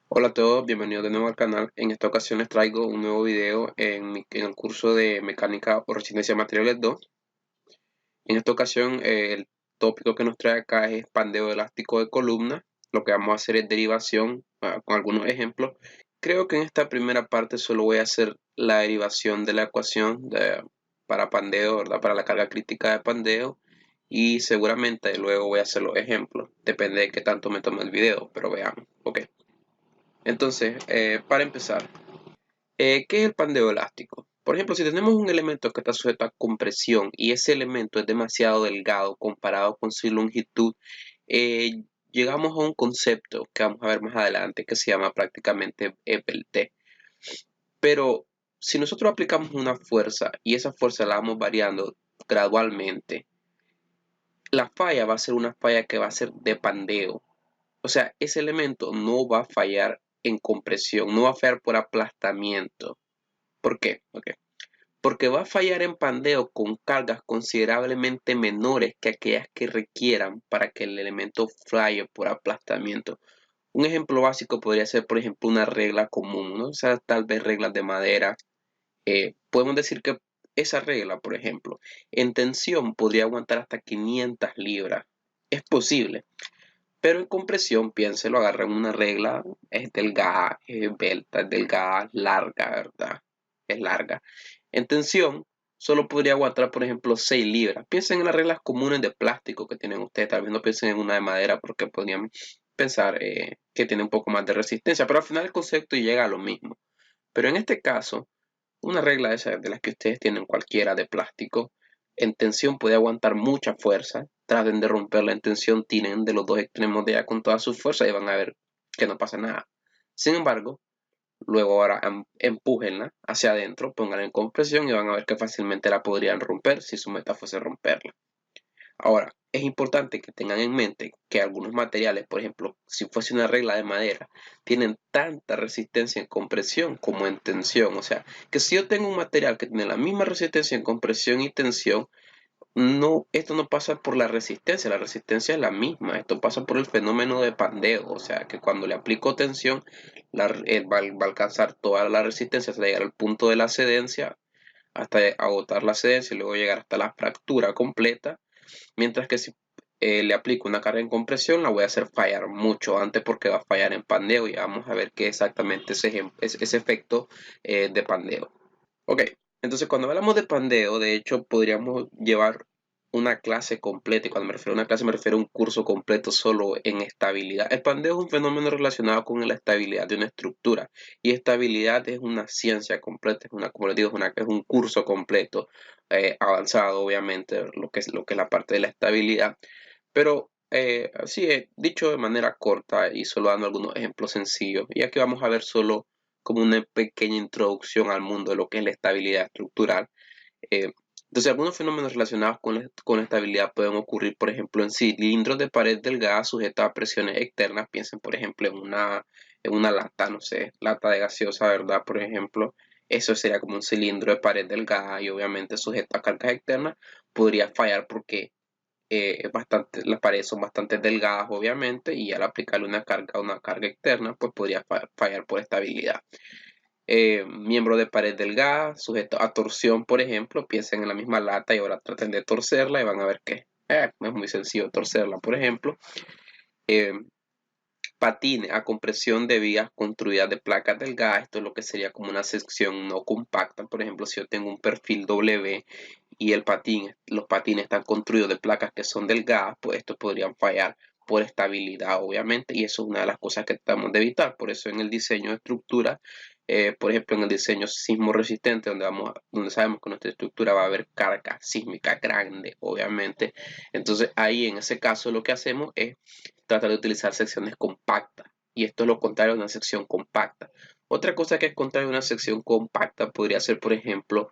Hola a todos, bienvenidos de nuevo al canal. En esta ocasión les traigo un nuevo video en el curso de Mecánica o Resistencia a Materiales 2. En esta ocasión el tópico que nos trae acá es pandeo elástico de columna. Lo que vamos a hacer es derivación con algunos ejemplos. Creo que en esta primera parte solo voy a hacer la derivación de la ecuación para pandeo, ¿verdad? Para la carga crítica de pandeo. Y seguramente luego voy a hacer los ejemplos. Depende de qué tanto me tome el video, pero veamos. Ok. Entonces, para empezar, ¿qué es el pandeo elástico? Por ejemplo, si tenemos un elemento que está sujeto a compresión y ese elemento es demasiado delgado comparado con su longitud, eh, llegamos a un concepto que vamos a ver más adelante que se llama prácticamente EPLT. Pero si nosotros aplicamos una fuerza y esa fuerza la vamos variando gradualmente, la falla va a ser una falla que va a ser de pandeo. O sea, ese elemento no va a fallar en compresión, no va a fallar por aplastamiento. ¿Por qué? Okay. Porque va a fallar en pandeo con cargas considerablemente menores que aquellas que requieran para que el elemento falle por aplastamiento. Un ejemplo básico podría ser, por ejemplo, una regla común, ¿no? O sea, tal vez reglas de madera. Podemos decir que esa regla, por ejemplo, en tensión podría aguantar hasta 500 libras. Es posible. Pero en compresión, piénselo, agarran una regla, es delgada, es esbelta, es delgada, larga, ¿verdad? Es larga. En tensión, solo podría aguantar, por ejemplo, 6 libras. Piensen en las reglas comunes de plástico que tienen ustedes, tal vez no piensen en una de madera porque podrían pensar que tiene un poco más de resistencia, pero al final el concepto llega a lo mismo. Pero en este caso, una regla de las que ustedes tienen cualquiera de plástico, en tensión puede aguantar mucha fuerza. Traten de romperla en tensión, tienen de los dos extremos de ella con toda su fuerza y van a ver que no pasa nada. Sin embargo, luego ahora empújenla hacia adentro, pónganla en compresión y van a ver que fácilmente la podrían romper si su meta fuese romperla. Ahora, es importante que tengan en mente que algunos materiales, por ejemplo, si fuese una regla de madera, tienen tanta resistencia en compresión como en tensión. O sea, que si yo tengo un material que tiene la misma resistencia en compresión y tensión, no, esto no pasa por la resistencia es la misma, esto pasa por el fenómeno de pandeo, o sea, que cuando le aplico tensión, va a alcanzar toda la resistencia hasta llegar al punto de la cedencia, hasta agotar la cedencia y luego llegar hasta la fractura completa. Mientras que si le aplico una carga en compresión, la voy a hacer fallar mucho antes porque va a fallar en pandeo y vamos a ver qué exactamente es ese efecto de pandeo. Ok, entonces cuando hablamos de pandeo, de hecho podríamos llevar una clase completa, y cuando me refiero a una clase me refiero a un curso completo solo en estabilidad. El pandeo es un fenómeno relacionado con la estabilidad de una estructura y estabilidad es una ciencia completa, como les digo, es un curso completo, avanzado obviamente, lo que es la parte de la estabilidad, pero así dicho de manera corta y solo dando algunos ejemplos sencillos, y aquí vamos a ver solo como una pequeña introducción al mundo de lo que es la estabilidad estructural. Eh, entonces, algunos fenómenos relacionados con la estabilidad pueden ocurrir, por ejemplo, en cilindros de pared delgada sujetos a presiones externas. Piensen, por ejemplo, en una lata, no sé, lata de gaseosa, ¿verdad? Por ejemplo, eso sería como un cilindro de pared delgada y obviamente sujeto a cargas externas. Podría fallar porque las paredes son bastante delgadas, obviamente, y al aplicarle una carga externa, pues podría fallar por estabilidad. Miembro de pared delgada, sujeto a torsión, por ejemplo, piensen en la misma lata y ahora traten de torcerla y van a ver que es muy sencillo torcerla, por ejemplo. Eh, Patine a compresión de vías construidas de placas delgadas, esto es lo que sería como una sección no compacta. Por ejemplo, si yo tengo un perfil W y los patines están construidos de placas que son delgadas, pues estos podrían fallar por estabilidad, obviamente, y eso es una de las cosas que tratamos de evitar. Por eso en el diseño de estructura, por ejemplo, en el diseño sismo resistente, donde sabemos que nuestra estructura va a haber carga sísmica grande, obviamente, entonces ahí en ese caso lo que hacemos es tratar de utilizar secciones compactas, y esto es lo contrario de una sección compacta. Otra cosa que es contrario a una sección compacta podría ser, por ejemplo,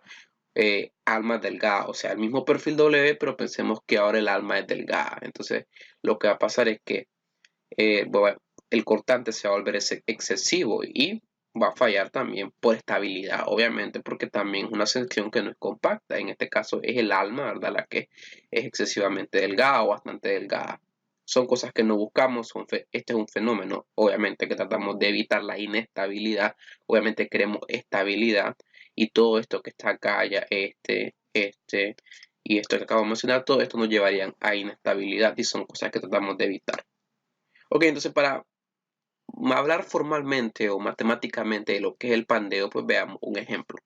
almas delgadas, o sea, el mismo perfil W, pero pensemos que ahora el alma es delgada. Entonces, lo que va a pasar es que bueno, el cortante se va a volver excesivo y va a fallar también por estabilidad, obviamente, porque también es una sección que no es compacta. En este caso es el alma, ¿verdad? La que es excesivamente delgada o bastante delgada. son cosas que no buscamos, este es un fenómeno, obviamente, que tratamos de evitar la inestabilidad, obviamente queremos estabilidad, y todo esto que está acá, ya y esto que acabo de mencionar, todo esto nos llevarían a inestabilidad y son cosas que tratamos de evitar. Ok, entonces para hablar formalmente o matemáticamente de lo que es el pandeo, pues veamos un ejemplo.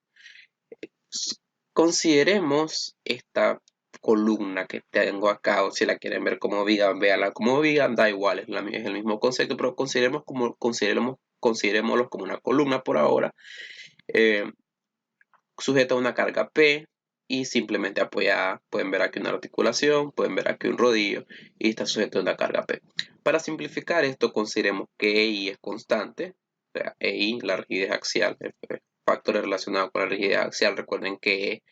Consideremos esta columna que tengo acá, o si la quieren ver como viga, véanla como viga, da igual, es el mismo concepto, pero considerémoslo como una columna por ahora, sujeta a una carga P y simplemente apoyada. Pueden ver aquí una articulación, pueden ver aquí un rodillo y está sujeto a una carga P. Para simplificar esto, consideremos que EI es constante, o sea, EI, la rigidez axial, factores relacionados con la rigidez axial. Recuerden que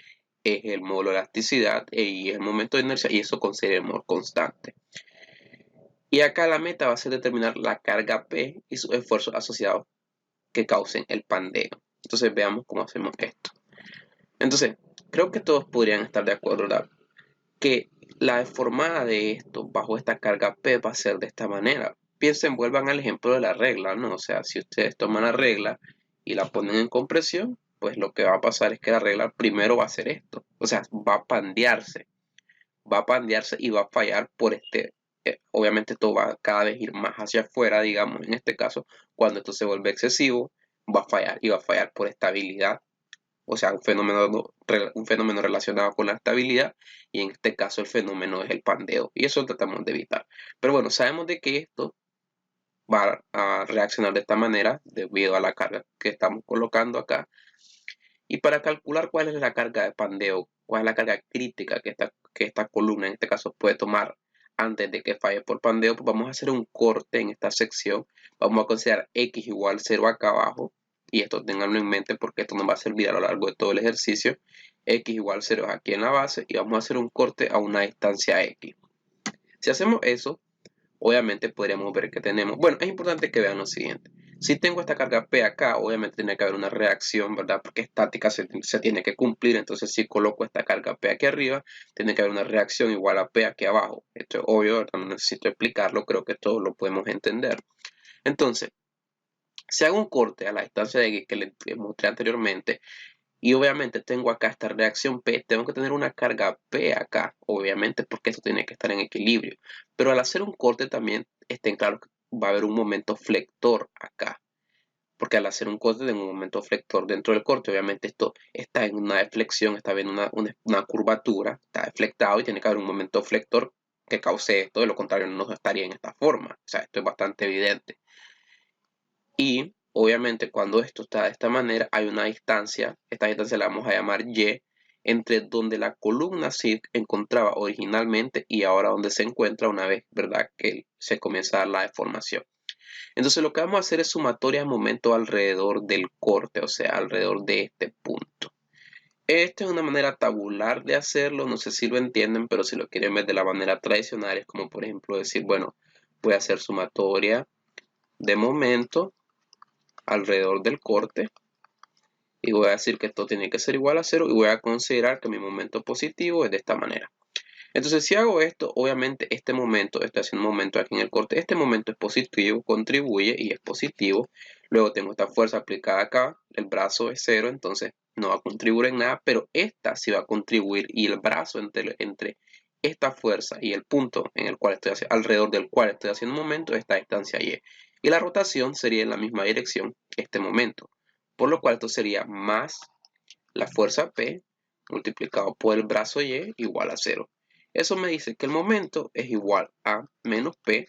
es el módulo de elasticidad y el momento de inercia, y eso consideremos constante. Y acá la meta va a ser determinar la carga P y sus esfuerzos asociados que causen el pandeo. Entonces veamos cómo hacemos esto. Entonces, creo que todos podrían estar de acuerdo, ¿verdad? Que la deformada de esto bajo esta carga P va a ser de esta manera. Piensen, vuelvan al ejemplo de la regla, ¿no? O sea, si ustedes toman la regla y la ponen en compresión, pues lo que va a pasar es que la regla primero va a hacer esto. O sea, va a pandearse y va a fallar por obviamente esto va a cada vez ir más hacia afuera, digamos, en este caso, cuando esto se vuelve excesivo, va a fallar y va a fallar por estabilidad. O sea, un fenómeno relacionado con la estabilidad, y en este caso el fenómeno es el pandeo, y eso tratamos de evitar. Pero bueno, sabemos de que esto va a reaccionar de esta manera debido a la carga que estamos colocando acá. Y para calcular cuál es la carga de pandeo, cuál es la carga crítica que esta columna en este caso puede tomar antes de que falle por pandeo, pues vamos a hacer un corte en esta sección. Vamos a considerar x igual 0 acá abajo, y esto tenganlo en mente porque esto nos va a servir a lo largo de todo el ejercicio. X igual 0 aquí en la base, y vamos a hacer un corte a una distancia x. Si hacemos eso, obviamente podríamos ver que tenemos, bueno, es importante que vean lo siguiente. Si tengo esta carga P acá, obviamente tiene que haber una reacción, ¿verdad? Porque estática se tiene que cumplir. Entonces, si coloco esta carga P aquí arriba, tiene que haber una reacción igual a P aquí abajo. Esto es obvio, ¿verdad? No necesito explicarlo, creo que todos lo podemos entender. Entonces, si hago un corte a la distancia de X que les mostré anteriormente, y obviamente tengo acá esta reacción P, tengo que tener una carga P acá, obviamente, porque esto tiene que estar en equilibrio. Pero al hacer un corte también estén claros que va a haber un momento flector acá. Porque al hacer un corte tengo un momento flector dentro del corte. Obviamente esto está en una deflexión, está en una curvatura, está deflectado y tiene que haber un momento flector que cause esto. De lo contrario no estaría en esta forma. O sea, esto es bastante evidente. Y obviamente cuando esto está de esta manera hay una distancia, esta distancia la vamos a llamar Y, entre donde la columna se encontraba originalmente y ahora donde se encuentra una vez, ¿verdad?, que se comienza a dar la deformación. Entonces lo que vamos a hacer es sumatoria de momento alrededor del corte, o sea, alrededor de este punto. Esta es una manera tabular de hacerlo, no sé si lo entienden, pero si lo quieren ver de la manera tradicional es como por ejemplo decir, bueno, voy a hacer sumatoria de momento alrededor del corte y voy a decir que esto tiene que ser igual a 0 y voy a considerar que mi momento positivo es de esta manera. Entonces si hago esto, obviamente este momento, estoy haciendo un momento aquí en el corte, este momento es positivo, contribuye y es positivo. Luego tengo esta fuerza aplicada acá, el brazo es 0, entonces no va a contribuir en nada, pero esta sí va a contribuir, y el brazo entre esta fuerza y el punto en el cual alrededor del cual estoy haciendo un momento, esta distancia y. Y la rotación sería en la misma dirección que este momento, por lo cual esto sería más la fuerza P multiplicado por el brazo Y igual a 0. Eso me dice que el momento es igual a menos P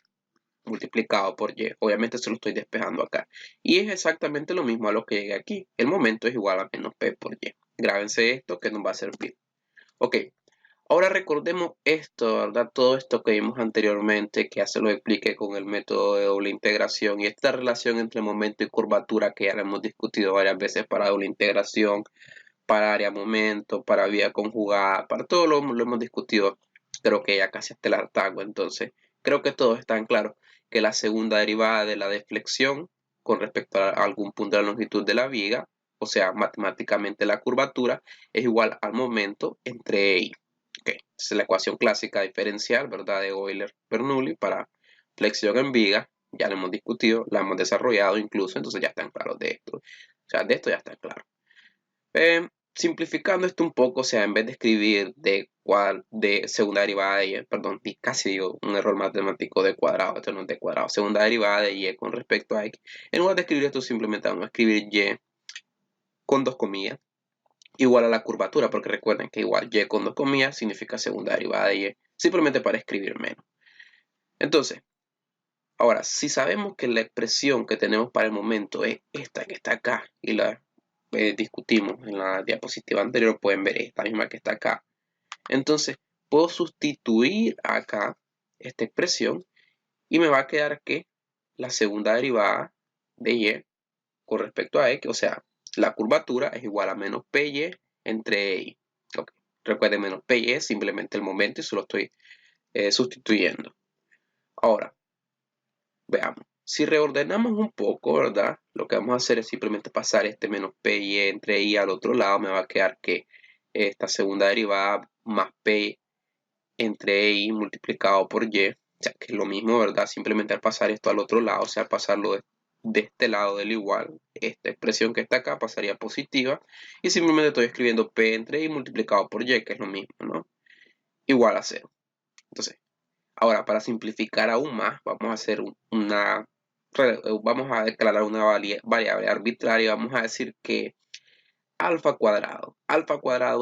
multiplicado por Y. Obviamente se lo estoy despejando acá. Y es exactamente lo mismo a lo que llegue aquí. El momento es igual a menos P por Y. Grábense esto que nos va a servir. Ok, ahora recordemos esto, ¿verdad? Todo esto que vimos anteriormente, que ya se lo expliqué con el método de doble integración, y esta relación entre momento y curvatura que ya lo hemos discutido varias veces para doble integración, para área momento, para vía conjugada, para todo lo hemos discutido, creo que ya casi hasta el hartazgo. Entonces creo que todos están claros que la segunda derivada de la deflexión con respecto a algún punto de la longitud de la viga, o sea, matemáticamente la curvatura, es igual al momento entre y. Ok, esa es la ecuación clásica diferencial, ¿verdad? De Euler-Bernoulli para flexión en viga. Ya lo hemos discutido, la hemos desarrollado incluso, entonces ya están claros de esto. O sea, de esto ya está claro. Simplificando esto un poco, o sea, en vez de escribir de segunda derivada de y, perdón, casi digo un error matemático de cuadrado, esto no es de cuadrado, segunda derivada de y con respecto a x, en lugar de escribir esto simplemente vamos a escribir y con dos comillas igual a la curvatura, porque recuerden que igual y con dos comillas significa segunda derivada de y, simplemente para escribir menos. Entonces, ahora, si sabemos que la expresión que tenemos para el momento es esta que está acá y la discutimos en la diapositiva anterior, pueden ver esta misma que está acá. Entonces, puedo sustituir acá esta expresión y me va a quedar que la segunda derivada de y con respecto a x, o sea, la curvatura es igual a menos py entre y. Okay. Recuerden, menos py es simplemente el momento y solo estoy sustituyendo. Ahora, veamos. Si reordenamos un poco, ¿verdad? Lo que vamos a hacer es simplemente pasar este menos py entre y al otro lado. Me va a quedar que esta segunda derivada más p entre y multiplicado por y, o sea, que es lo mismo, ¿verdad? Simplemente al pasar esto al otro lado, o sea, al pasarlo de este lado del igual, esta expresión que está acá pasaría positiva, y simplemente estoy escribiendo p entre y multiplicado por y, que es lo mismo, ¿no? Igual a 0. Entonces, ahora, para simplificar aún más, vamos a hacer vamos a declarar una variable arbitraria. Vamos a decir que alfa cuadrado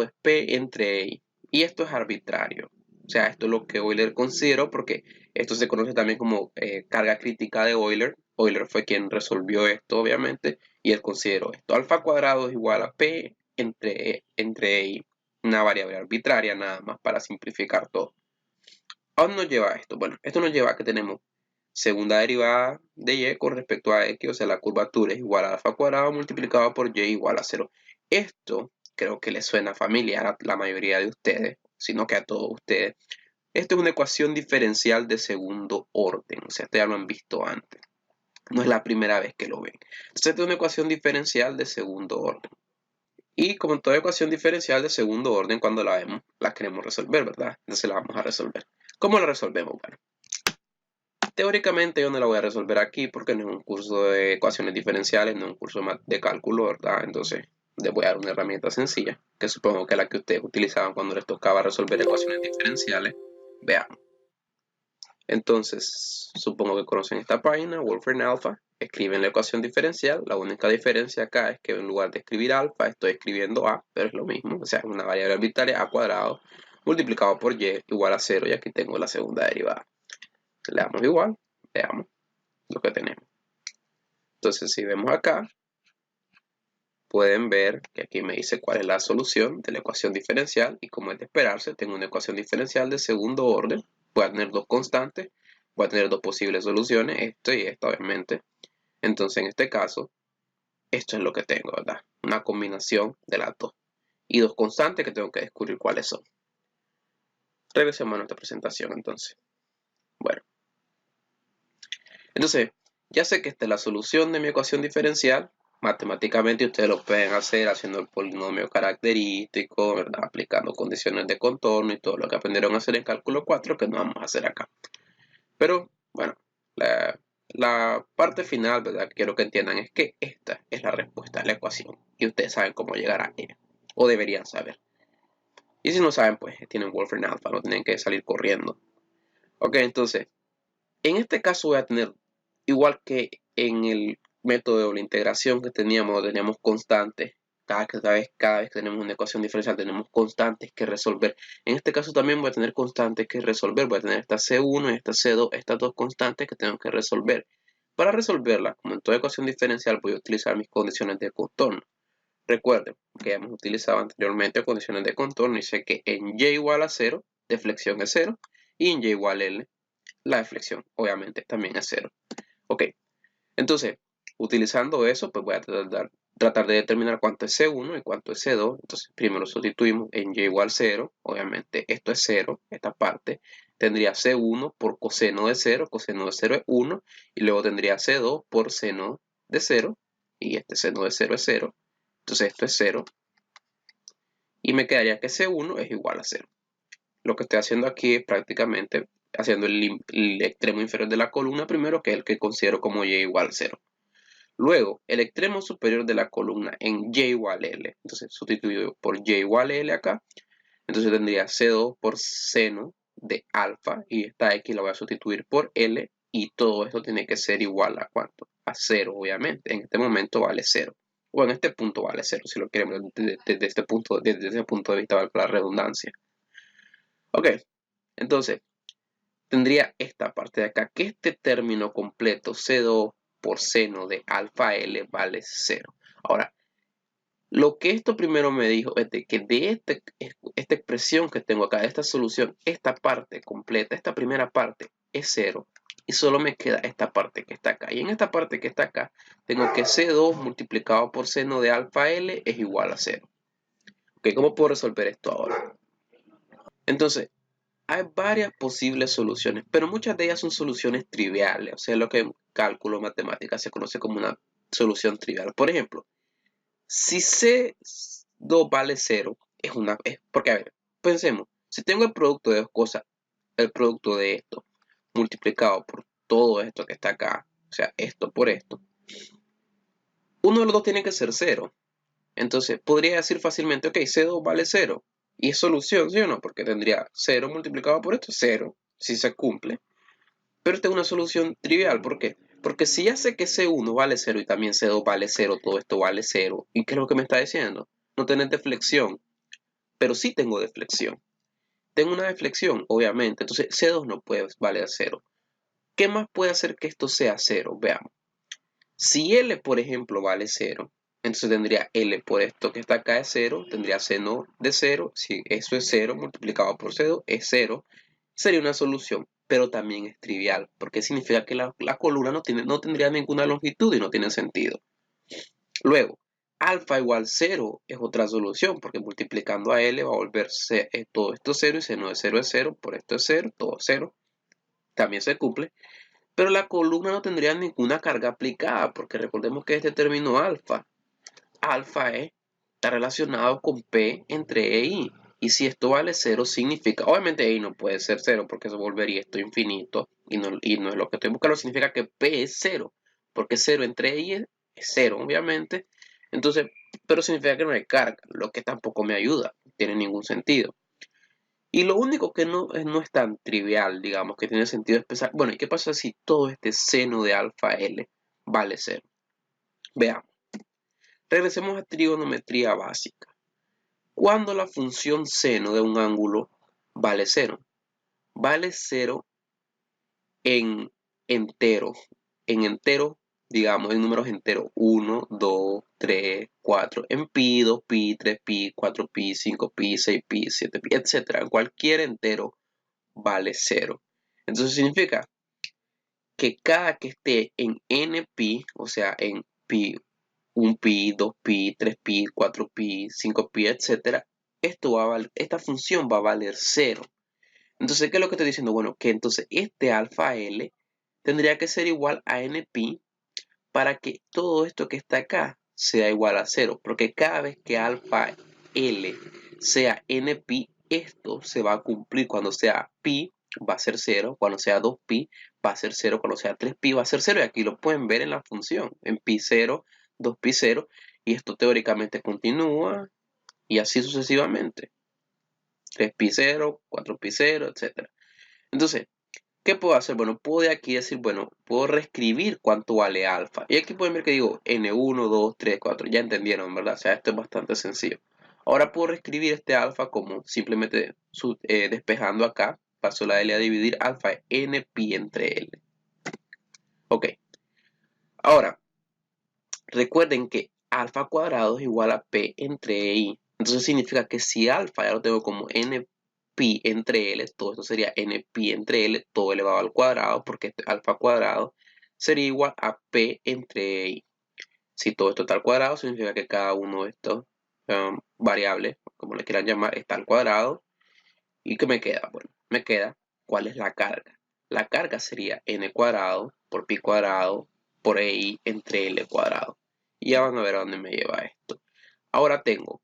es p entre y. Y esto es arbitrario. O sea, esto es lo que Euler consideró porque esto se conoce también como carga crítica de Euler. Euler fue quien resolvió esto, obviamente, y él consideró esto. Alfa cuadrado es igual a p entre y. Una variable arbitraria nada más para simplificar todo. ¿A dónde nos lleva esto? Bueno, esto nos lleva a que tenemos segunda derivada de y con respecto a x, o sea, la curvatura es igual a alfa cuadrado multiplicado por y igual a 0. Esto creo que les suena familiar a la mayoría de ustedes, sino que a todos ustedes. Esto es una ecuación diferencial de segundo orden, o sea, ustedes ya lo han visto antes. No es la primera vez que lo ven. Entonces, esta es una ecuación diferencial de segundo orden. Y como en toda ecuación diferencial de segundo orden, cuando la vemos, la queremos resolver, ¿verdad? Entonces la vamos a resolver. ¿Cómo la resolvemos? Bueno, teóricamente yo no la voy a resolver aquí porque no es un curso de ecuaciones diferenciales, no es un curso de cálculo, ¿verdad? Entonces les voy a dar una herramienta sencilla, que supongo que es la que ustedes utilizaban cuando les tocaba resolver ecuaciones diferenciales. Veamos. Entonces, supongo que conocen esta página, Wolfram Alpha. Escriben la ecuación diferencial. La única diferencia acá es que en lugar de escribir alfa, estoy escribiendo a, pero es lo mismo. O sea, es una variable arbitraria, a cuadrado, multiplicado por y igual a 0. Y aquí tengo la segunda derivada. Le damos igual, veamos lo que tenemos. Entonces, si vemos acá, pueden ver que aquí me dice cuál es la solución de la ecuación diferencial. Y como es de esperarse, tengo una ecuación diferencial de segundo orden. Voy a tener dos constantes. Voy a tener dos posibles soluciones, esto y esto, obviamente. Entonces, en este caso, esto es lo que tengo, ¿verdad? Una combinación de las dos. Y dos constantes que tengo que descubrir cuáles son. Regresemos a nuestra presentación, entonces. Bueno. Entonces, ya sé que esta es la solución de mi ecuación diferencial. Matemáticamente ustedes lo pueden hacer haciendo el polinomio característico, ¿verdad? Aplicando condiciones de contorno y todo lo que aprendieron a hacer en cálculo 4, que no vamos a hacer acá. Pero, bueno, la parte final, ¿verdad? Que quiero que entiendan es que esta es la respuesta a la ecuación y ustedes saben cómo llegar a ella, o deberían saber. Y si no saben, pues tienen Wolfram Alpha, no tienen que salir corriendo. Ok, entonces, en este caso voy a tener, igual que en el método de doble integración que teníamos constantes. Cada vez que tenemos una ecuación diferencial tenemos constantes que resolver. En este caso también voy a tener constantes que resolver. Voy a tener esta C1 y esta C2, estas dos constantes que tengo que resolver. Para resolverla, como en toda ecuación diferencial, voy a utilizar mis condiciones de contorno. Recuerden que hemos utilizado anteriormente condiciones de contorno y sé que en y igual a 0, deflexión es 0, y en y igual a L, la deflexión obviamente también es 0. Ok, entonces, utilizando eso, pues voy a tratar de determinar cuánto es C1 y cuánto es C2. Entonces, primero sustituimos en y igual 0. Obviamente, esto es 0, esta parte. Tendría C1 por coseno de 0. Coseno de 0 es 1. Y luego tendría C2 por seno de 0. Y este seno de 0 es 0. Entonces, esto es 0. Y me quedaría que C1 es igual a 0. lo que estoy haciendo aquí es prácticamente haciendo el extremo inferior de la columna primero, que es el que considero como y igual a 0. Luego, el extremo superior de la columna en y igual a L. Entonces, sustituyo por y igual a L acá. Entonces tendría C2 por seno de alfa. Y esta X la voy a sustituir por L. Y todo esto tiene que ser igual a ¿cuánto? A 0, obviamente. En este momento vale 0. O en este punto vale 0, si lo queremos desde este punto de vista, valga la redundancia. Ok, entonces tendría esta parte de acá, que este término completo, C2 por seno de alfa L vale 0. Ahora, lo que esto primero me dijo es de que de esta expresión que tengo acá, de esta solución, esta parte completa, esta primera parte es 0. Y solo me queda esta parte que está acá. Y en esta parte que está acá, tengo que C2 multiplicado por seno de alfa L es igual a 0. Ok, ¿cómo puedo resolver esto ahora? Entonces, hay varias posibles soluciones, pero muchas de ellas son soluciones triviales. O sea, lo que en cálculo matemática se conoce como una solución trivial. Por ejemplo, si C2 vale 0, porque, a ver, pensemos, si tengo el producto de dos cosas, el producto de esto, multiplicado por todo esto que está acá, o sea, esto por esto, uno de los dos tiene que ser 0. Entonces, podría decir fácilmente, ok, C2 vale 0. Y es solución, ¿sí o no? Porque tendría 0 multiplicado por esto, 0, si se cumple. Pero esta es una solución trivial, ¿por qué? Porque si ya sé que C1 vale 0 y también C2 vale 0, todo esto vale 0, ¿y qué es lo que me está diciendo? No tener deflexión, pero sí tengo deflexión. Tengo una deflexión, obviamente, entonces C2 no puede valer 0. ¿Qué más puede hacer que esto sea 0? Veamos. Si L, por ejemplo, vale 0, entonces tendría L por esto que está acá es 0, tendría seno de 0, si eso es 0 multiplicado por 0 es 0, sería una solución, pero también es trivial, porque significa que la columna no tendría ninguna longitud y no tiene sentido. Luego, alfa igual 0 es otra solución, porque multiplicando a L va a volverse todo esto 0 y seno de 0 es 0, por esto es 0, todo 0, también se cumple. Pero la columna no tendría ninguna carga aplicada, porque recordemos que este término alfa está relacionado con P entre E y I. Y si esto vale 0, significa, obviamente E no puede ser 0, porque eso volvería esto infinito, y no es lo que estoy buscando, significa que P es 0, porque 0 entre E y I es 0, obviamente. Entonces, pero significa que no hay carga, lo que tampoco me ayuda, no tiene ningún sentido. Y lo único que no es tan trivial, digamos, que tiene sentido es pensar, bueno, ¿y qué pasa si todo este seno de alfa L vale 0? Veamos. Regresemos a trigonometría básica. ¿Cuándo la función seno de un ángulo vale 0? Vale 0 en enteros. En enteros, digamos, en números enteros. 1, 2, 3, 4. En pi, 2pi, 3pi, 4pi, 5pi, 6pi, 7pi, etc. Cualquier entero vale 0. Entonces significa que cada que esté en npi, o sea, en pi, 1pi, 2pi, 3pi, 4pi, 5pi, etc., esta función va a valer 0. Entonces, ¿qué es lo que estoy diciendo? Bueno, que entonces este alfa L tendría que ser igual a npi para que todo esto que está acá sea igual a 0. Porque cada vez que alfa L sea npi, esto se va a cumplir. Cuando sea pi va a ser 0, cuando sea 2pi va a ser 0, cuando sea 3pi va a ser 0. Y aquí lo pueden ver en la función, en pi 0, 2pi 0. Y esto teóricamente continúa y así sucesivamente. 3pi 0, 4pi 0, etc. Entonces, ¿qué puedo hacer? Bueno, puedo aquí decir, bueno, puedo reescribir cuánto vale alfa. Y aquí pueden ver que digo N1, 2, 3, 4. Ya entendieron, ¿verdad? O sea, esto es bastante sencillo. Ahora puedo reescribir este alfa como simplemente despejando acá. Paso la L a dividir alfa N pi entre L. Ok. Ahora, recuerden que alfa cuadrado es igual a P entre I. Entonces significa que si alfa ya lo tengo como N pi entre L, todo esto sería N pi entre L, todo elevado al cuadrado, porque este alfa cuadrado sería igual a P entre I. Si todo esto está al cuadrado, significa que cada uno de estos variables, como le quieran llamar, está al cuadrado. ¿Y qué me queda? Bueno, me queda cuál es la carga. La carga sería N cuadrado por pi cuadrado por EI entre L cuadrado. Y ya van a ver a dónde me lleva esto. Ahora tengo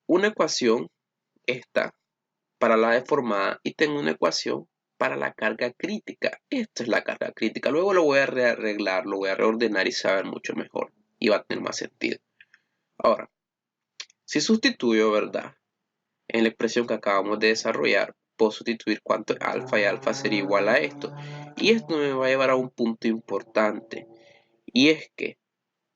una ecuación, esta, para la deformada y tengo una ecuación para la carga crítica. Esto es la carga crítica. Luego lo voy a rearreglar, lo voy a reordenar y se va a ver mucho mejor y va a tener más sentido. Ahora, si sustituyo, ¿verdad? En la expresión que acabamos de desarrollar, puedo sustituir cuánto es alfa y alfa sería igual a esto. Y esto me va a llevar a un punto importante. Y es que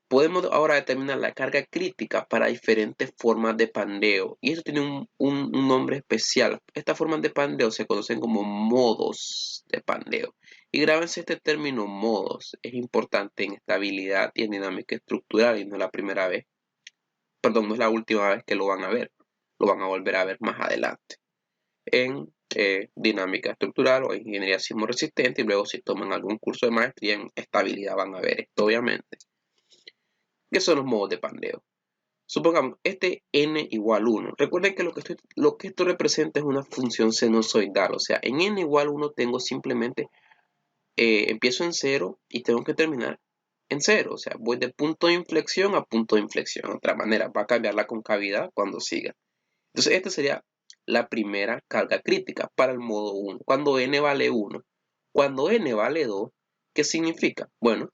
podemos ahora determinar la carga crítica para diferentes formas de pandeo. Y esto tiene un nombre especial. Estas formas de pandeo se conocen como modos de pandeo. Y grábense este término modos. Es importante en estabilidad y en dinámica estructural y no es la primera vez. Perdón, no es la última vez que lo van a ver. Lo van a volver a ver más adelante. En dinámica estructural o ingeniería sismo resistente y luego si toman algún curso de maestría en estabilidad van a ver esto obviamente. ¿Qué son los modos de pandeo? Supongamos este n igual 1. Recuerden que lo que esto representa es una función sinusoidal. O sea, en n igual 1 tengo simplemente, empiezo en 0 y tengo que terminar en 0. O sea, voy de punto de inflexión a punto de inflexión. De otra manera, va a cambiar la concavidad cuando siga. Entonces, esta sería la primera carga crítica para el modo 1. Cuando n vale 1. Cuando n vale 2, ¿qué significa? Bueno,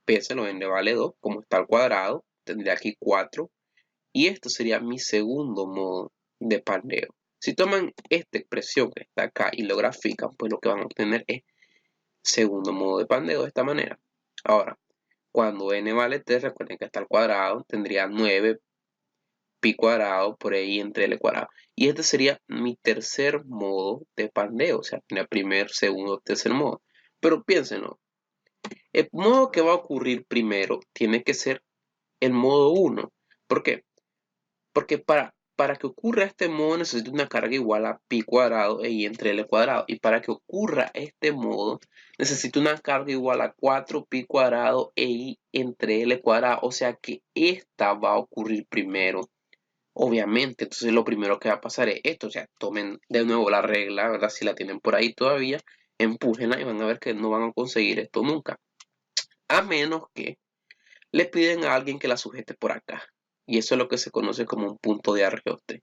piénsenlo, n vale 2, como está al cuadrado, tendría aquí 4. Y esto sería mi segundo modo de pandeo. Si toman esta expresión que está acá y lo grafican, pues lo que van a obtener es segundo modo de pandeo de esta manera. Ahora, cuando n vale 3, recuerden que está al cuadrado, tendría 9 pi cuadrado por ahí entre L cuadrado. Y este sería mi tercer modo de pandeo, o sea, el primer, segundo, tercer modo. Pero piénsenlo, el modo que va a ocurrir primero tiene que ser el modo 1. ¿Por qué? Porque para que ocurra este modo necesito una carga igual a pi cuadrado y entre L cuadrado. Y para que ocurra este modo necesito una carga igual a 4 pi cuadrado e i entre L cuadrado. O sea que esta va a ocurrir primero. Obviamente, entonces lo primero que va a pasar es esto. O sea, tomen de nuevo la regla, ¿verdad? Si la tienen por ahí todavía, empújenla y van a ver que no van a conseguir esto nunca. A menos que le piden a alguien que la sujete por acá. Y eso es lo que se conoce como un punto de arreoste.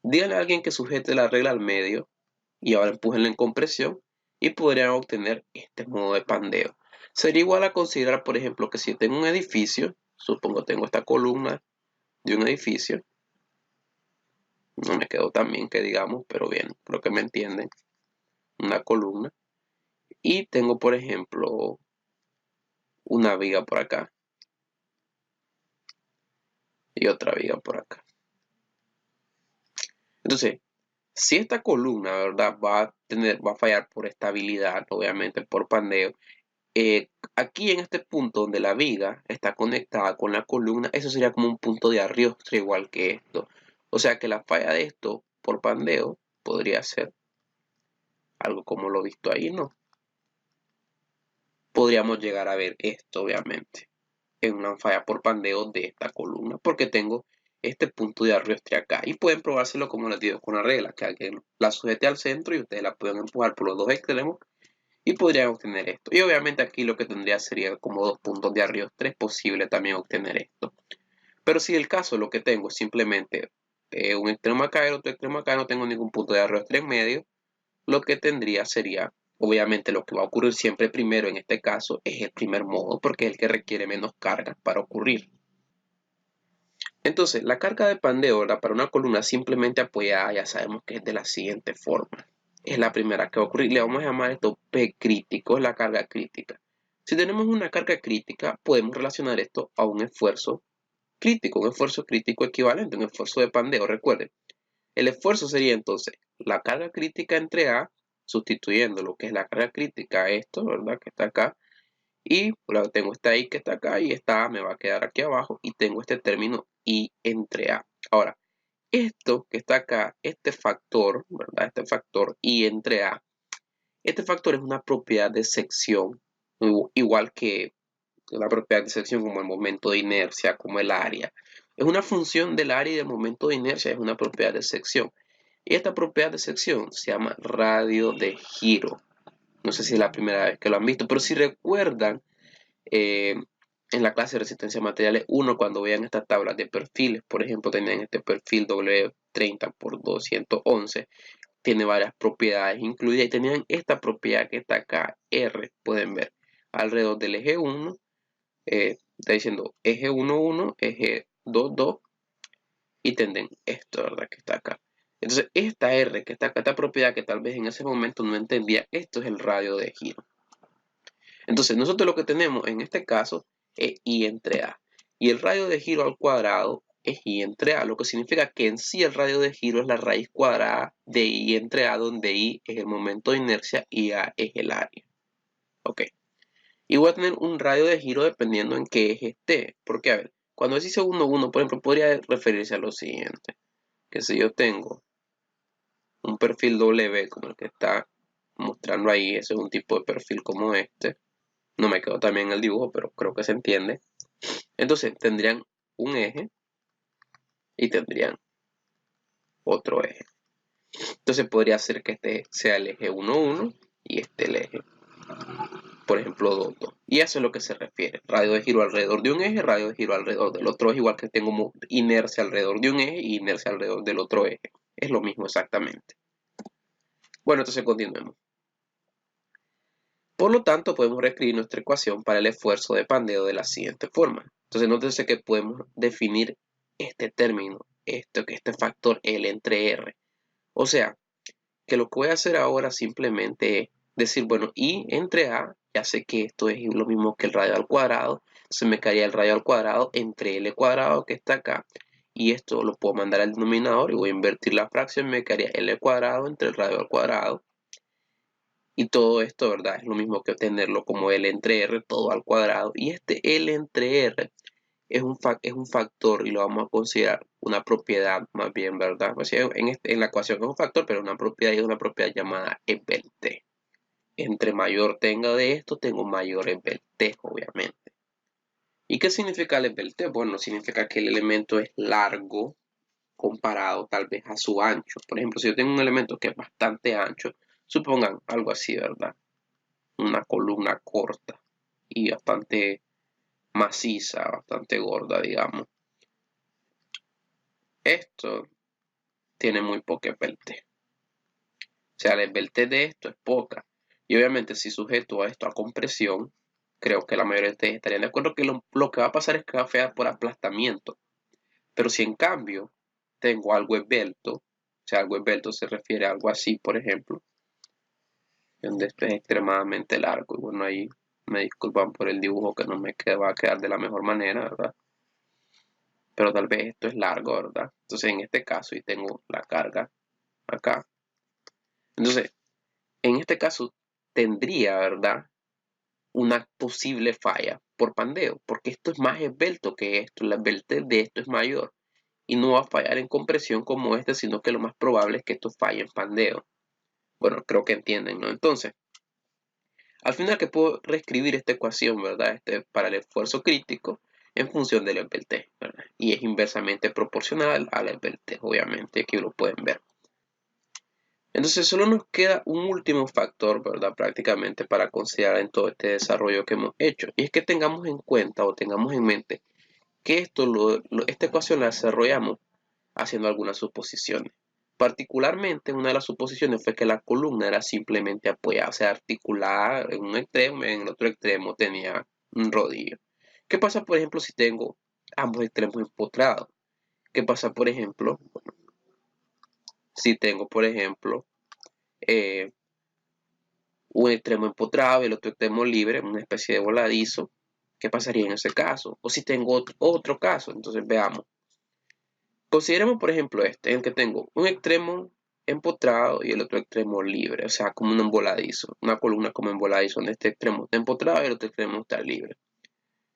Díganle a alguien que sujete la regla al medio y ahora empújenla en compresión y podrían obtener este modo de pandeo. Sería igual a considerar, por ejemplo, que si tengo un edificio, supongo tengo esta columna de un edificio, no me quedó tan bien que digamos, pero bien, creo que me entienden, una columna, y tengo, por ejemplo, una viga por acá y otra viga por acá. Entonces, si esta columna, ¿verdad? Va a fallar por estabilidad, obviamente por pandeo. Aquí en este punto donde la viga está conectada con la columna, eso sería como un punto de arrastre igual que esto. O sea que la falla de esto por pandeo podría ser algo como lo visto ahí, ¿no? Podríamos llegar a ver esto, obviamente, en una falla por pandeo de esta columna, porque tengo este punto de arrastre acá. Y pueden probárselo como les digo con la regla, que alguien la sujete al centro y ustedes la pueden empujar por los dos extremos y podrían obtener esto. Y obviamente aquí lo que tendría sería como dos puntos de arrastre, es posible también obtener esto. Pero si el caso lo que tengo es simplemente un extremo acá y otro extremo acá, no tengo ningún punto de arrastre en medio, lo que tendría sería, obviamente lo que va a ocurrir siempre primero en este caso es el primer modo, porque es el que requiere menos carga para ocurrir. Entonces, la carga de pandeo para una columna simplemente apoyada, ya sabemos que es de la siguiente forma. Es la primera que va a ocurrir. Le vamos a llamar esto P crítico, es la carga crítica. Si tenemos una carga crítica, podemos relacionar esto a un esfuerzo crítico equivalente, un esfuerzo de pandeo. Recuerden, el esfuerzo sería entonces la carga crítica entre A, sustituyendo lo que es la carga crítica a esto, ¿verdad? Que está acá. Y tengo esta I que está acá y esta A me va a quedar aquí abajo. Y tengo este término I entre A. Ahora, esto que está acá, este factor, ¿verdad? Este factor I entre A. Este factor es una propiedad de sección, igual que una propiedad de sección como el momento de inercia, como el área. Es una función del área y del momento de inercia, es una propiedad de sección. Y esta propiedad de sección se llama radio de giro. No sé si es la primera vez que lo han visto, pero si recuerdan, en la clase de resistencia a materiales 1, cuando vean estas tablas de perfiles, por ejemplo, tenían este perfil W30 por 211, tiene varias propiedades incluidas y tenían esta propiedad que está acá, R, pueden ver, alrededor del eje 1, está diciendo eje 1, 1, eje 2, 2, y tendrán esto, ¿verdad? Que está acá. Entonces, esta R que está acá, esta propiedad que tal vez en ese momento no entendía, esto es el radio de giro. Entonces, nosotros lo que tenemos en este caso es I entre A. Y el radio de giro al cuadrado es I entre A, lo que significa que en sí el radio de giro es la raíz cuadrada de I entre A, donde I es el momento de inercia y A es el área. Ok. Y voy a tener un radio de giro dependiendo en qué eje esté. Porque, a ver, cuando dice 1, 1, por ejemplo, podría referirse a lo siguiente. Que si yo tengo un perfil W como el que está mostrando ahí, ese es un tipo de perfil como este. No me quedó también el dibujo, pero creo que se entiende. Entonces tendrían un eje y tendrían otro eje. Entonces podría ser que este sea el eje 1, 1 y este el eje, por ejemplo, 2, 2. Y eso es lo que se refiere. Radio de giro alrededor de un eje, radio de giro alrededor del otro. Es igual que tengo inercia alrededor de un eje y inercia alrededor del otro eje. Es lo mismo exactamente. Bueno, entonces continuemos. Por lo tanto, podemos reescribir nuestra ecuación para el esfuerzo de pandeo de la siguiente forma. Entonces, nótense que podemos definir este término, este factor L entre R. O sea, que lo que voy a hacer ahora simplemente es decir, bueno, I entre A, ya sé que esto es lo mismo que el radio al cuadrado, entonces me quedaría el radio al cuadrado entre L cuadrado que está acá, y esto lo puedo mandar al denominador y voy a invertir la fracción, me quedaría L cuadrado entre el radio al cuadrado. Y todo esto, ¿verdad? Es lo mismo que tenerlo como L entre R, todo al cuadrado. Y este L entre R es un factor y lo vamos a considerar una propiedad más bien, ¿verdad? Pues en la ecuación es un factor, pero una propiedad es una propiedad llamada EBELT. Entre mayor tenga de esto, tengo mayor EBELT, obviamente. ¿Y qué significa el EBELT? Bueno, significa que el elemento es largo comparado tal vez a su ancho. Por ejemplo, si yo tengo un elemento que es bastante ancho, supongan algo así, ¿verdad? Una columna corta y bastante maciza, bastante gorda, digamos. Esto tiene muy poca EBELT. O sea, la EBELT de esto es poca. Y obviamente si sujeto a esto a compresión, creo que la mayoría de ustedes estarían de acuerdo que lo que va a pasar es que va a fallar por aplastamiento. Pero si en cambio tengo algo esbelto, o sea, algo esbelto se refiere a algo así, por ejemplo, donde esto es extremadamente largo. Y bueno, ahí me disculpan por el dibujo que no me va a quedar de la mejor manera, ¿verdad? Pero tal vez esto es largo, ¿verdad? Entonces en este caso, y tengo la carga acá. Entonces, en este caso tendría, ¿verdad?, una posible falla por pandeo, porque esto es más esbelto que esto, la esbeltez de esto es mayor. Y no va a fallar en compresión como este, sino que lo más probable es que esto falle en pandeo. Bueno, creo que entienden, ¿no? Entonces, al final que puedo reescribir esta ecuación, ¿verdad? Para el esfuerzo crítico en función del EBELT, ¿verdad? Y es inversamente proporcional al EBELT, obviamente, aquí lo pueden ver. Entonces solo nos queda un último factor, ¿verdad? Prácticamente para considerar en todo este desarrollo que hemos hecho. Y es que tengamos en cuenta o tengamos en mente que esta ecuación la desarrollamos haciendo algunas suposiciones. Particularmente, una de las suposiciones fue que la columna era simplemente apoyada, o sea, articulada en un extremo y en el otro extremo tenía un rodillo. ¿Qué pasa, por ejemplo, si tengo ambos extremos empotrados? ¿Qué pasa, por ejemplo, si tengo, por ejemplo, un extremo empotrado y el otro extremo libre, una especie de voladizo? ¿Qué pasaría en ese caso? O si tengo otro caso, entonces veamos. Consideremos, por ejemplo, en el que tengo un extremo empotrado y el otro extremo libre, o sea, como un emboladizo, una columna como emboladizo, donde este extremo está empotrado y el otro extremo está libre.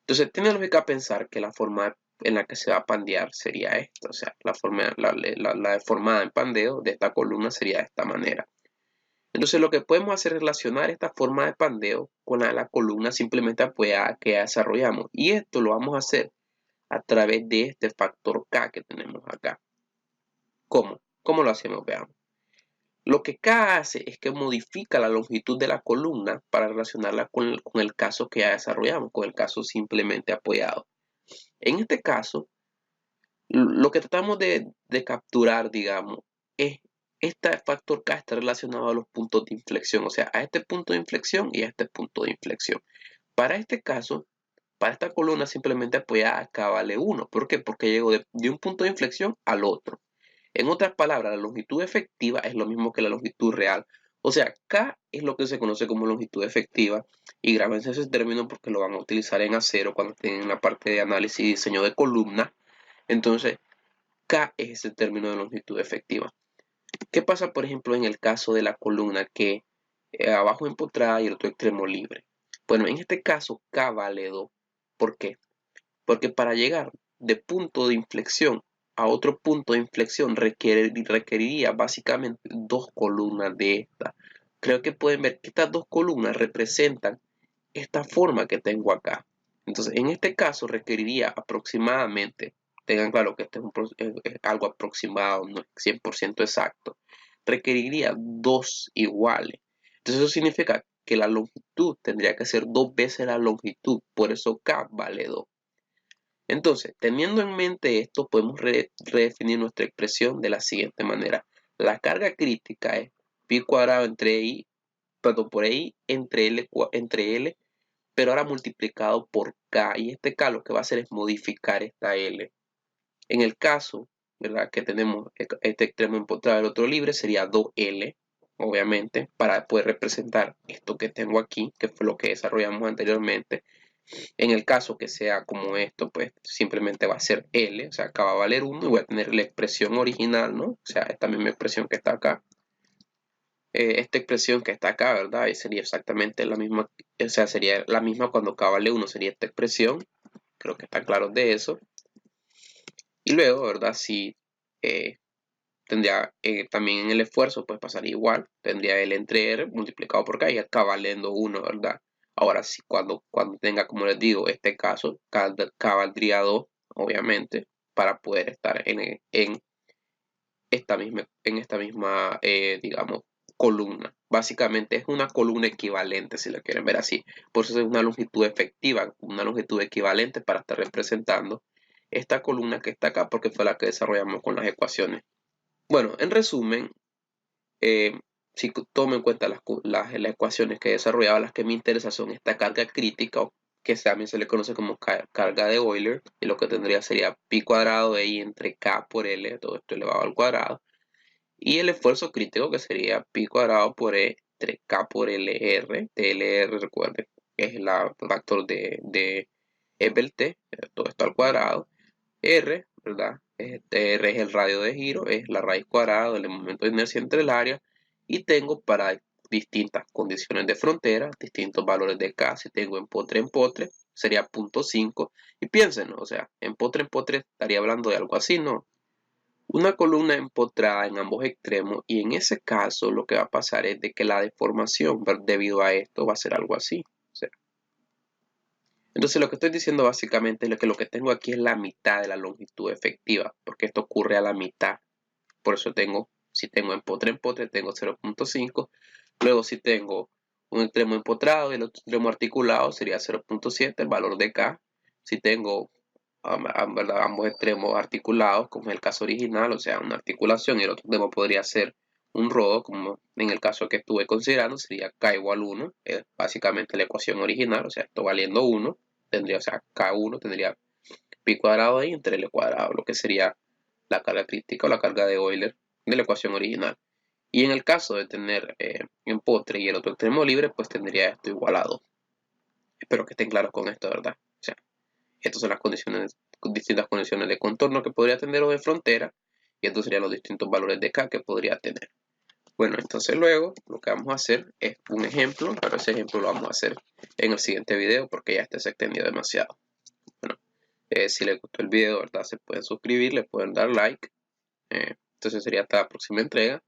Entonces, tiene lógica pensar que la forma en la que se va a pandear sería esta, o sea, la deformada en pandeo de esta columna sería de esta manera. Entonces, lo que podemos hacer es relacionar esta forma de pandeo con la columna simplemente apoyada que ya desarrollamos, y esto lo vamos a hacer a través de este factor K que tenemos acá. ¿Cómo? ¿Cómo lo hacemos? Veamos. Lo que K hace es que modifica la longitud de la columna para relacionarla con el caso que ya desarrollamos, con el caso simplemente apoyado. En este caso, lo que tratamos de capturar, digamos, es este factor K está relacionado a los puntos de inflexión, o sea, a este punto de inflexión y a este punto de inflexión. Para este caso, para esta columna simplemente apoyada a K vale 1. ¿Por qué? Porque llego de un punto de inflexión al otro. En otras palabras, la longitud efectiva es lo mismo que la longitud real. O sea, K es lo que se conoce como longitud efectiva. Y grábense ese término porque lo van a utilizar en acero cuando estén en la parte de análisis y diseño de columna. Entonces, K es ese término de longitud efectiva. ¿Qué pasa, por ejemplo, en el caso de la columna que abajo empotrada y el otro extremo libre? Bueno, en este caso K vale 2. ¿Por qué? Porque para llegar de punto de inflexión a otro punto de inflexión requeriría básicamente dos columnas de esta. Creo que pueden ver que estas dos columnas representan esta forma que tengo acá. Entonces, en este caso requeriría aproximadamente, tengan claro que este es algo aproximado, no es 100% exacto, requeriría dos iguales. Entonces, eso significa que la longitud tendría que ser 2 veces la longitud, por eso K vale 2. Entonces, teniendo en mente esto, podemos redefinir nuestra expresión de la siguiente manera. La carga crítica es pi cuadrado entre I, perdón, por I entre L, pero ahora multiplicado por K. Y este K lo que va a hacer es modificar esta L. En el caso, ¿verdad?, que tenemos este extremo empotrado, el otro libre, sería 2L, obviamente, para poder representar esto que tengo aquí, que fue lo que desarrollamos anteriormente. En el caso que sea como esto, pues simplemente va a ser L, o sea, acá va a valer 1 y voy a tener la expresión original, ¿no? O sea, esta misma expresión que está acá. Esta expresión que está acá, ¿verdad? Y sería exactamente la misma, o sea, sería la misma cuando K vale 1, sería esta expresión. Creo que están claros de eso. Y luego, ¿verdad? Si tendría también en el esfuerzo, pues pasaría igual. Tendría L entre R multiplicado por K y acá valiendo 1, ¿verdad? Ahora sí, cuando tenga, como les digo, este caso, K valdría 2, obviamente, para poder estar en esta misma digamos, columna. Básicamente es una columna equivalente, si la quieren ver así. Por eso es una longitud efectiva, una longitud equivalente para estar representando esta columna que está acá, porque fue la que desarrollamos con las ecuaciones. Bueno, en resumen, si tomo en cuenta las ecuaciones que he desarrollado, las que me interesan son esta carga crítica, que también se le conoce como carga de Euler, y lo que tendría sería pi cuadrado de I entre K por L, todo esto elevado al cuadrado, y el esfuerzo crítico, que sería pi cuadrado por E entre K por LR, TLR, recuerden, es el factor de Ebel-T, todo esto al cuadrado, R, ¿verdad? Este R es el radio de giro, es la raíz cuadrada del momento de inercia entre el área, y tengo para distintas condiciones de frontera, distintos valores de K. Si tengo en potre, sería 0.5, y piensen, o sea, en potre estaría hablando de algo así, ¿no? Una columna empotrada en ambos extremos, y en ese caso lo que va a pasar es de que la deformación debido a esto va a ser algo así. O sea, entonces lo que estoy diciendo básicamente es que lo que tengo aquí es la mitad de la longitud efectiva, porque esto ocurre a la mitad. Por eso si tengo en potre, tengo 0.5. Luego si tengo un extremo empotrado y el otro extremo articulado sería 0.7, el valor de K. Si tengo ambos extremos articulados, como es el caso original, o sea, una articulación, y el otro extremo podría ser un rodo, como en el caso que estuve considerando, sería K igual 1, es básicamente la ecuación original, o sea, esto valiendo 1, tendría, o sea, K1 tendría pi cuadrado ahí entre L cuadrado, lo que sería la carga crítica o la carga de Euler de la ecuación original. Y en el caso de tener empotre y el otro extremo libre, pues tendría esto igualado. Espero que estén claros con esto, ¿verdad? O sea, estas son las condiciones, distintas condiciones de contorno que podría tener o de frontera, y estos serían los distintos valores de K que podría tener. Bueno, entonces luego lo que vamos a hacer es un ejemplo, pero ese ejemplo lo vamos a hacer en el siguiente video porque ya este se extendió demasiado. Bueno, si les gustó el video, ¿verdad? Se pueden suscribir, le pueden dar like. Entonces sería hasta la próxima entrega.